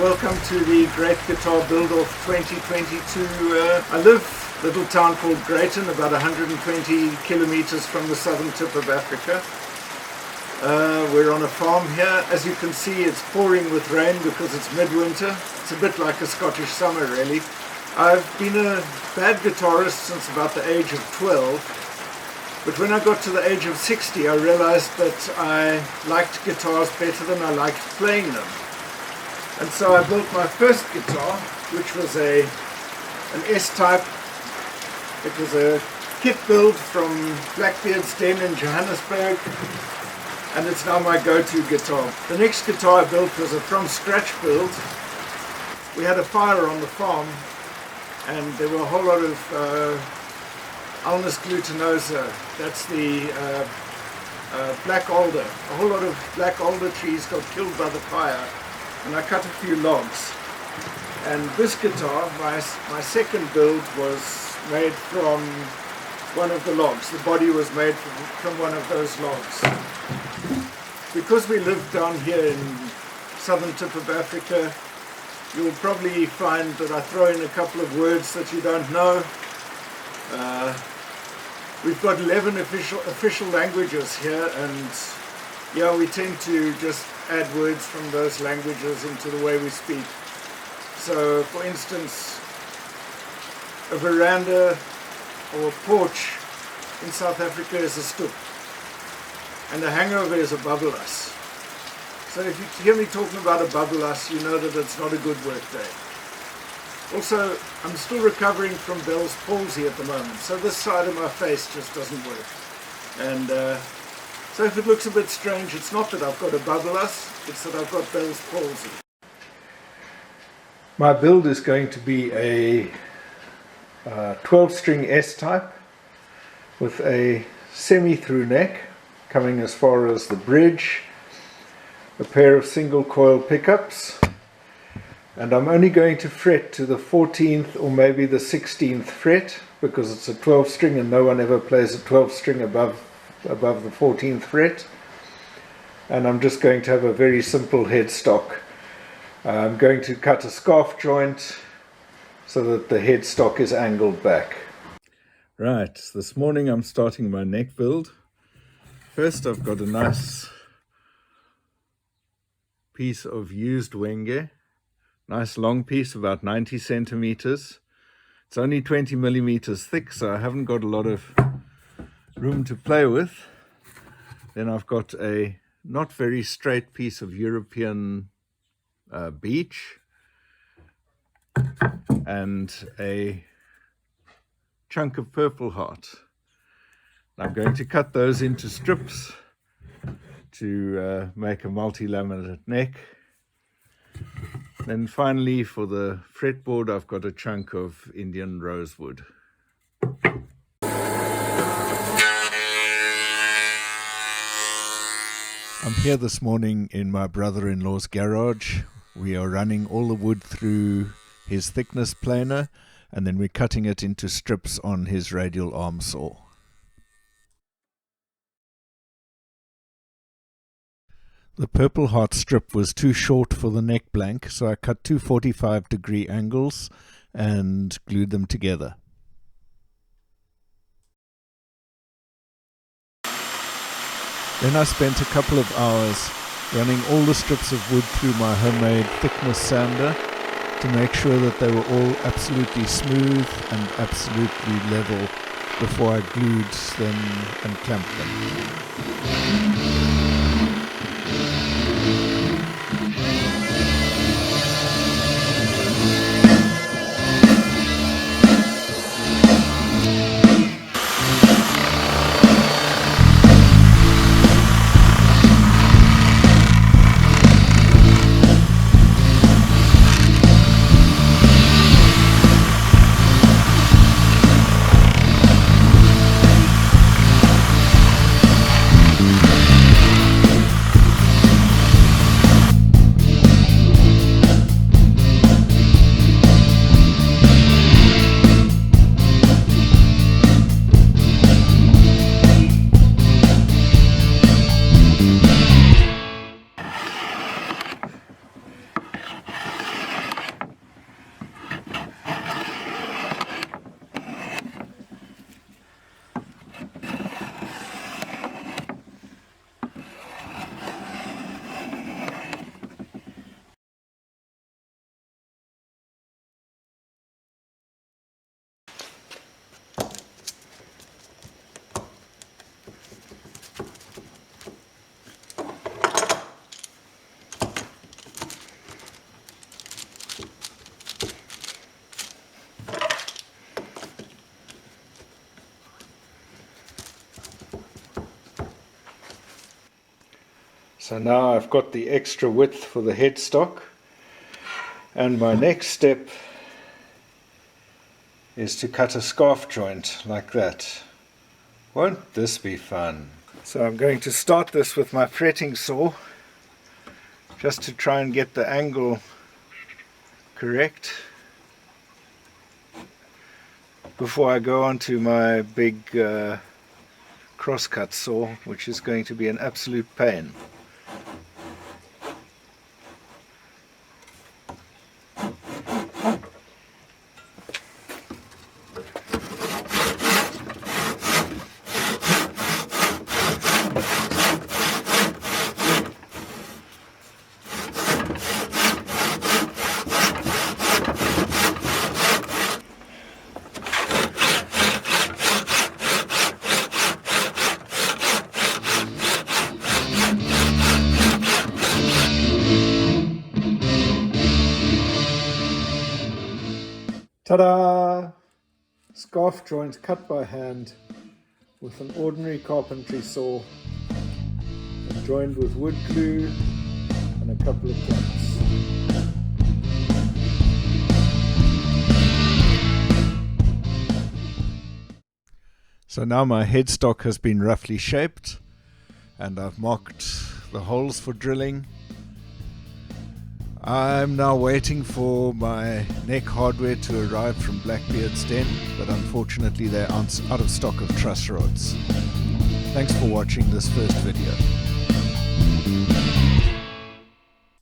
welcome to the Great Guitar Build-Off 2022. I live in a little town called Greyton, about 120 kilometers from the southern tip of Africa. We're on a farm here. As you can see, it's pouring with rain because it's midwinter. It's a bit like a Scottish summer, really. I've been a bad guitarist since about the age of 12, but when I got to the age of 60, I realized that I liked guitars better than I liked playing them. And so I built my first guitar, which was an S-type. It was a kit build from Blackbeard's Den in Johannesburg, and it's now my go-to guitar. The next guitar I built was a from-scratch build. We had a fire on the farm, and there were a whole lot of Alnus glutinosa. That's the black alder. A whole lot of black alder trees got killed by the fire, and I cut a few logs. And this guitar, my second build, was made from one of the logs. The body was made from one of those logs. Because we live down here in southern tip of Africa, you'll probably find that I throw in a couple of words that you don't know. We've got 11 official languages here, and yeah, we tend to just add words from those languages into the way we speak. So, for instance, a veranda or a porch in South Africa is a stoep, and a hangover is a bubbleus. So if you hear me talking about a bubbleus, you know that it's not a good work day. Also, I'm still recovering from Bell's palsy at the moment, so this side of my face just doesn't work. And so if it looks a bit strange, it's not that I've got a bubbleus, it's that I've got Bell's palsy. My build is going to be a 12-string S-type with a semi-through neck coming as far as the bridge, a pair of single coil pickups, and I'm only going to fret to the 14th or maybe the 16th fret because it's a 12 string and no one ever plays a 12 string above the 14th fret. And I'm just going to have a very simple headstock. I'm going to cut a scarf joint so that the headstock is angled back. Right, this morning I'm starting my neck build. First, I've got a nice piece of used wenge, nice long piece, about 90 centimeters. It's only 20 millimeters thick, so I haven't got a lot of room to play with. Then I've got a not very straight piece of European beech and a chunk of purple heart. I'm going to cut those into strips to make a multi-laminate neck. Then finally, for the fretboard, I've got a chunk of Indian rosewood. I'm here this morning in my brother-in-law's garage. We are running all the wood through his thickness planer, and then we're cutting it into strips on his radial arm saw. The purple heart strip was too short for the neck blank, so I cut two 45-degree angles and glued them together. Then I spent a couple of hours running all the strips of wood through my homemade thickness sander to make sure that they were all absolutely smooth and absolutely level before I glued them and clamped them. So now I've got the extra width for the headstock, and my next step is to cut a scarf joint like that. Won't this be fun? So I'm going to start this with my fretting saw just to try and get the angle correct before I go on to my big crosscut saw, which is going to be an absolute pain. Ta-da! Scarf joint cut by hand with an ordinary carpentry saw and joined with wood glue and a couple of clamps. So now my headstock has been roughly shaped and I've marked the holes for drilling. I'm now waiting for my neck hardware to arrive from Blackbeard's Den, but unfortunately they're out of stock of truss rods. Thanks for watching this first video.